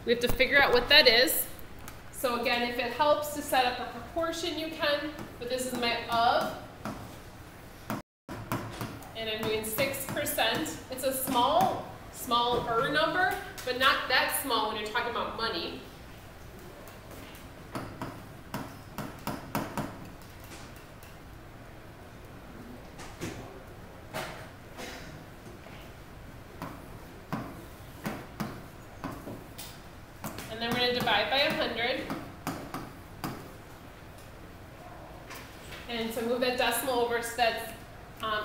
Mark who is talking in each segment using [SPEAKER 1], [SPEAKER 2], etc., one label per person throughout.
[SPEAKER 1] We have to figure out what that is. So again, if it helps to set up a proportion, you can, but this is my of, and I'm doing 6%. It's a smaller number, but not that small when you're talking about money. And then we're going to divide by 100. And so move that decimal over, so that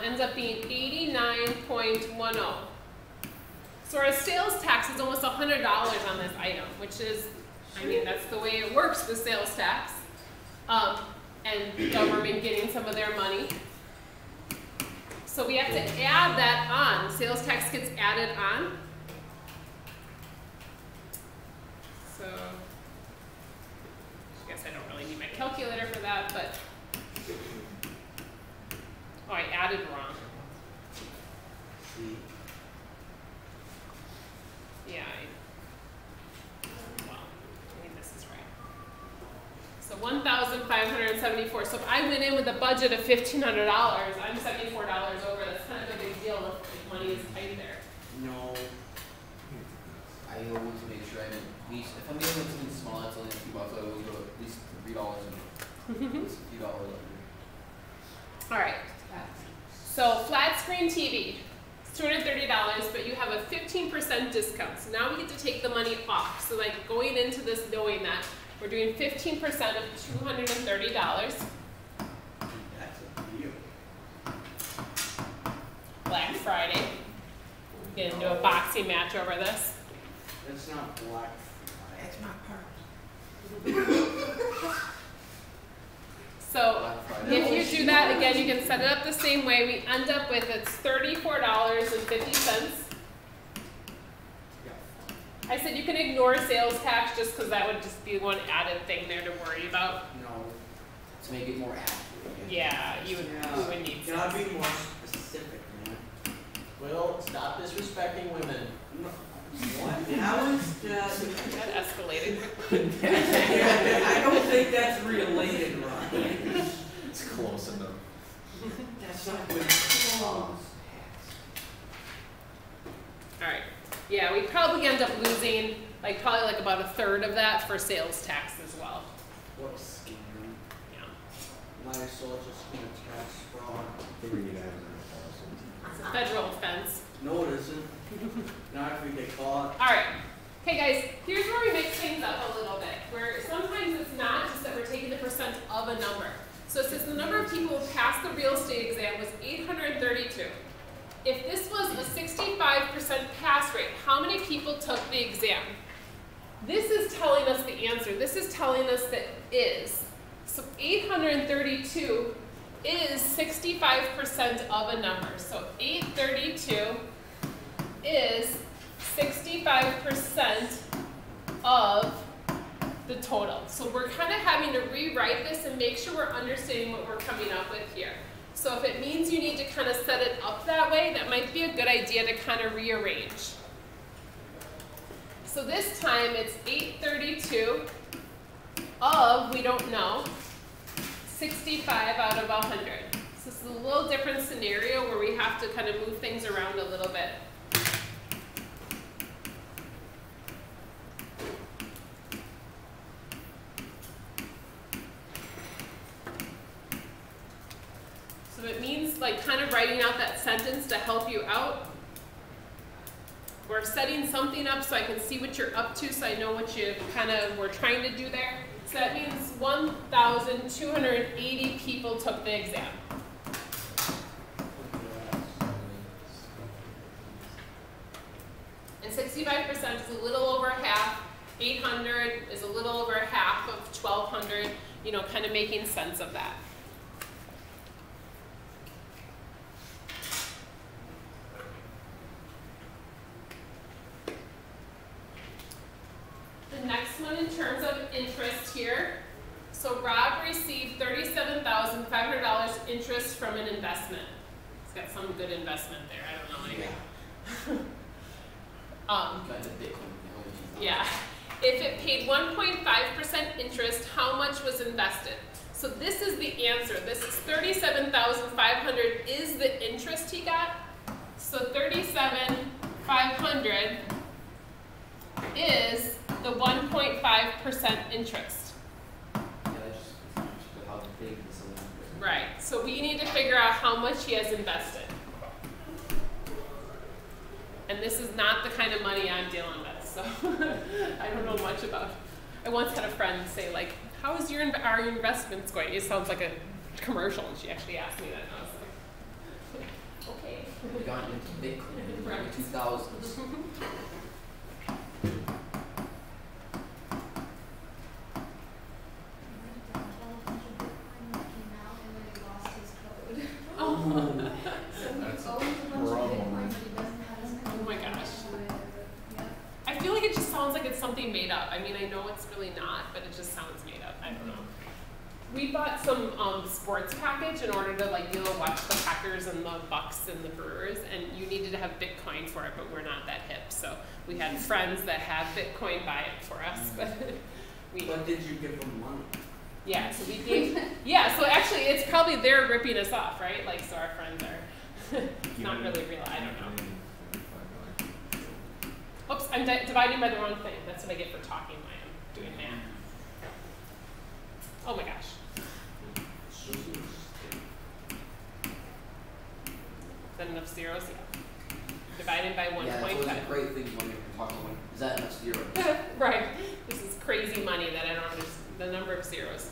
[SPEAKER 1] ends up being 89.10. So our sales tax is almost $100 on this item, which is, I mean, that's the way it works with sales tax. And government getting some of their money. So we have to add that on. Sales tax gets added on. So I guess I don't really need my calculator for that, but oh, I added wrong. Yeah, well, I think this is right. So 1,574. So if I went in with a budget of $1,500, I'm $74 over. That's kind of a big deal if money is tight there.
[SPEAKER 2] No. I always make sure I if I'm getting something small, that's only a few bucks, I always go at least $3 and at least a few dollars under.
[SPEAKER 1] All right. So flat screen TV, it's $230, but you have a 15% discount. So now we get to take the money off. So like going into this knowing that we're doing 15% of $230.
[SPEAKER 2] That's a deal.
[SPEAKER 1] Black Friday. Get into a boxing match over this.
[SPEAKER 2] That's not Black Friday. That's not
[SPEAKER 1] So if you do that, again, you can set it up the same way. We end up with it's $34.50. I said you can ignore sales tax just because that would just be one added thing there to worry about.
[SPEAKER 2] No, to make it more accurate.
[SPEAKER 1] Yeah, you would need
[SPEAKER 3] to. Gotta be more specific, man. Well, stop disrespecting women. No. What? How is that?
[SPEAKER 1] That escalated.
[SPEAKER 3] I don't think that's related, Ron.
[SPEAKER 4] It's close enough.
[SPEAKER 3] That's not good.
[SPEAKER 1] Alright. Yeah, we probably end up losing probably like about a third of that for sales tax as well.
[SPEAKER 3] What a scam.
[SPEAKER 1] Yeah.
[SPEAKER 3] Might as well just be a tax fraud.
[SPEAKER 1] It's a federal offense.
[SPEAKER 3] No, it isn't. Not if we get caught.
[SPEAKER 1] Alright. Okay guys, here's where we mix things up a little bit. Where sometimes it's not just that we're taking the percent of a number. So it says the number of people who passed the real estate exam was 832. If this was a 65% pass rate, how many people took the exam? This is telling us the answer. This is telling us that is. So 832 is 65% of a number. So 832 is 65% of the total. So we're kind of having to rewrite this and make sure we're understanding what we're coming up with here. So if it means you need to kind of set it up that way, that might be a good idea to kind of rearrange. So this time it's 832 of, we don't know, 65 out of 100. So this is a little different scenario where we have to kind of move things around a little bit. So it means kind of writing out that sentence to help you out. We're setting something up so I can see what you're up to, so I know what you kind of were trying to do there. So that means 1,280 people took the exam. And 65% is a little over half. 800 is a little over half of 1,200, you know, kind of making sense of that. The next one in terms of interest here. So Rob received $37,500 interest from an investment. He's got some good investment there. I don't know. Anyway. Yeah. If it paid 1.5% interest, how much was invested? So this is the answer. This is 37,500 is the interest he got. So 37,500 is the 1.5% interest.
[SPEAKER 2] Yeah, that's just how big the cylinder is.
[SPEAKER 1] Right. So we need to figure out how much he has invested. And this is not the kind of money I'm dealing with, so I don't know much about. I once had a friend say, like, how is our investments going? It sounds like a commercial, and she actually asked me that, and I was like, okay.
[SPEAKER 2] We got into Bitcoin in the early 2000s.
[SPEAKER 1] Something made up. I mean, I know it's really not, but it just sounds made up. I don't know. We bought some sports package in order to, like, you know, watch the Packers and the Bucks and the Brewers, and you needed to have Bitcoin for it, but we're not that hip. So we had friends that had Bitcoin buy it for us, but
[SPEAKER 3] What did you give them money?
[SPEAKER 1] Yeah, so we gave. Yeah, so actually, it's probably they're ripping us off, right? Like, so our friends are not really real. I don't know. Oops, I'm dividing by the wrong thing. That's what I get for talking when I'm doing math. Oh my gosh. Is that enough zeros? Yeah. Divided by 1.5.
[SPEAKER 2] Yeah, that's always a great thing when you're talking about, is that enough zeros?
[SPEAKER 1] Right. This is crazy money that I don't understand. The number of zeros.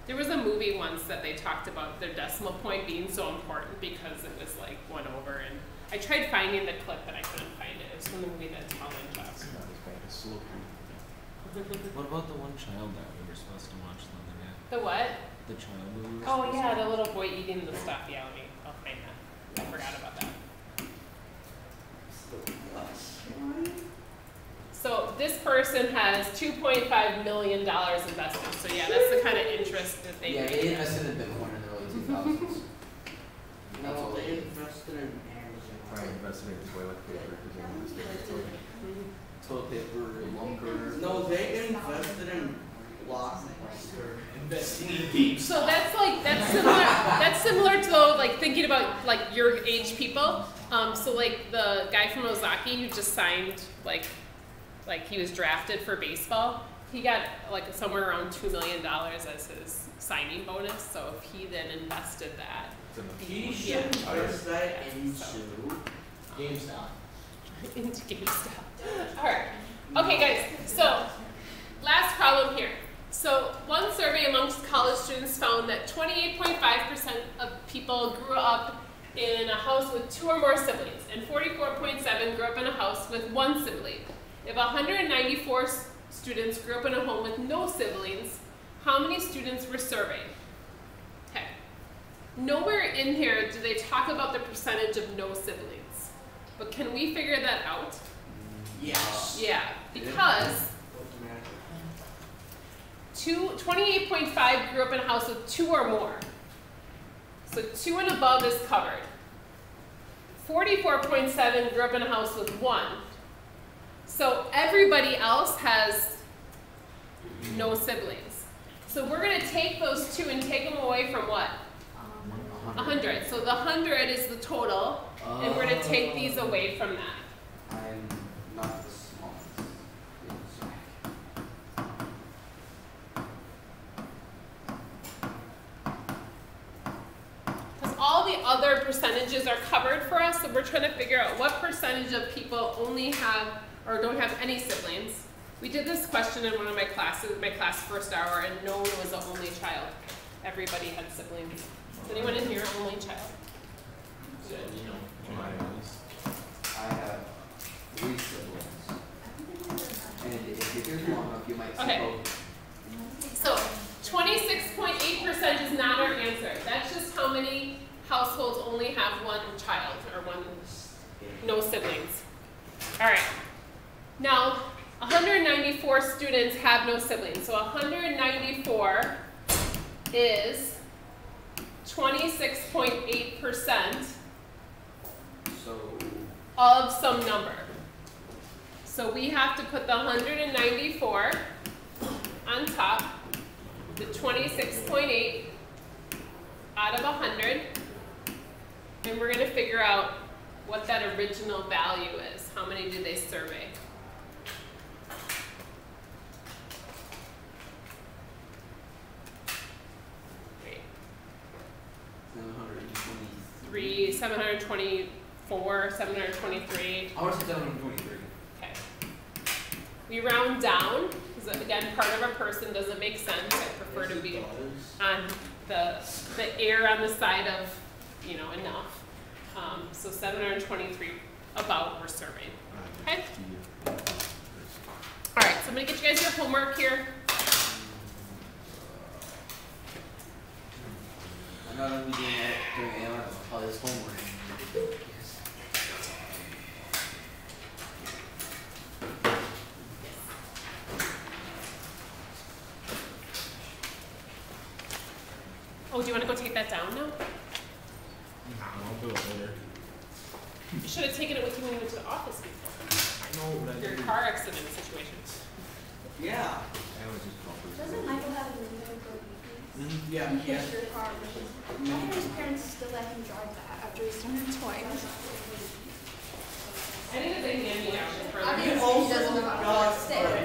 [SPEAKER 1] There was a movie once that they talked about their decimal point being so important because it was like 1 over, and I tried finding the clip but I couldn't find it. It was from the movie that Tom Johnson.
[SPEAKER 4] What about the one child that we were supposed to watch the other day?
[SPEAKER 1] The what?
[SPEAKER 4] The child movie.
[SPEAKER 1] Oh yeah, the little boy eating the stuff. Yeah, I'll find that. I forgot about that. So this person has $2.5 million invested. So yeah, that's the kind of interest that they get.
[SPEAKER 2] Yeah, they invested in Bitcoin in the early 2000s.
[SPEAKER 3] No, they invested in Amazon.
[SPEAKER 5] I invested in toilet paper because I invested in
[SPEAKER 2] Toilet paper, lumber.
[SPEAKER 3] No, they invested in Blockbuster.
[SPEAKER 2] Investing in games.
[SPEAKER 1] So that's similar. That's similar to like thinking about like your age people. So like the guy from Ozaki who just signed like he was drafted for baseball. He got like somewhere around $2 million as his signing bonus. So if he then invested that,
[SPEAKER 3] He should invest that into
[SPEAKER 2] GameStop.
[SPEAKER 1] into GameStop. All right. Okay, guys. So last problem here. So one survey amongst college students found that 28.5% of people grew up in a house with 2 or more siblings, and 44.7% grew up in a house with 1 sibling. If 194 students grew up in a home with no siblings, how many students were surveyed? Okay. Nowhere in here do they talk about the percentage of no siblings. But can we figure that out?
[SPEAKER 3] yes.
[SPEAKER 1] Yeah, because 28.5 grew up in a house with 2 or more. So 2 and above is covered. 44.7 grew up in a house with 1. So everybody else has no siblings. So we're going to take those 2 and take them away from what? 100. So the 100 is the total, and we're going to take these away from that.
[SPEAKER 2] I'm not the smallest.
[SPEAKER 1] Because all the other percentages are covered for us, so we're trying to figure out what percentage of people only have or don't have any siblings. We did this question in one of my classes, my class first hour, and no one was the only child. Everybody had siblings. Is anyone in here an only child?
[SPEAKER 2] I have 3 siblings. And if you're here long enough, you might see
[SPEAKER 1] Okay.
[SPEAKER 2] both.
[SPEAKER 1] So 26.8% is not our answer. That's just how many households only have 1 child or no siblings. All right. Now, 194 students have no siblings. So 194 is 26.8%
[SPEAKER 2] So
[SPEAKER 1] of some number. So we have to put the 194 on top, the 26.8 out of 100, and we're going to figure out what that original value is. How many did they survey? Great.
[SPEAKER 2] 720.
[SPEAKER 1] 724, 723.
[SPEAKER 2] I want to say 723.
[SPEAKER 1] Okay. We round down, because again, part of our person doesn't make sense. I prefer to be on the air on the side of, you know, enough. So 723 about we're surveyed. Okay? All right, so I'm going to get you guys your homework here.
[SPEAKER 2] I'm not going to be doing that during AM. I'll probably this homework.
[SPEAKER 1] Oh, do you want to go take that down now?
[SPEAKER 4] I'll do it later.
[SPEAKER 1] You should have taken it with you when you went to the office before.
[SPEAKER 4] I know, but I
[SPEAKER 1] Your
[SPEAKER 4] didn't.
[SPEAKER 1] car accident situation.
[SPEAKER 3] Yeah.
[SPEAKER 5] I always just call for
[SPEAKER 6] Doesn't Michael have a window for weekends?
[SPEAKER 3] Yeah.
[SPEAKER 6] In case your car rushes. Why do his parents still let him drive that after he's turned 20?
[SPEAKER 1] I think it's a handy out for
[SPEAKER 6] Obviously, he doesn't know how to stay.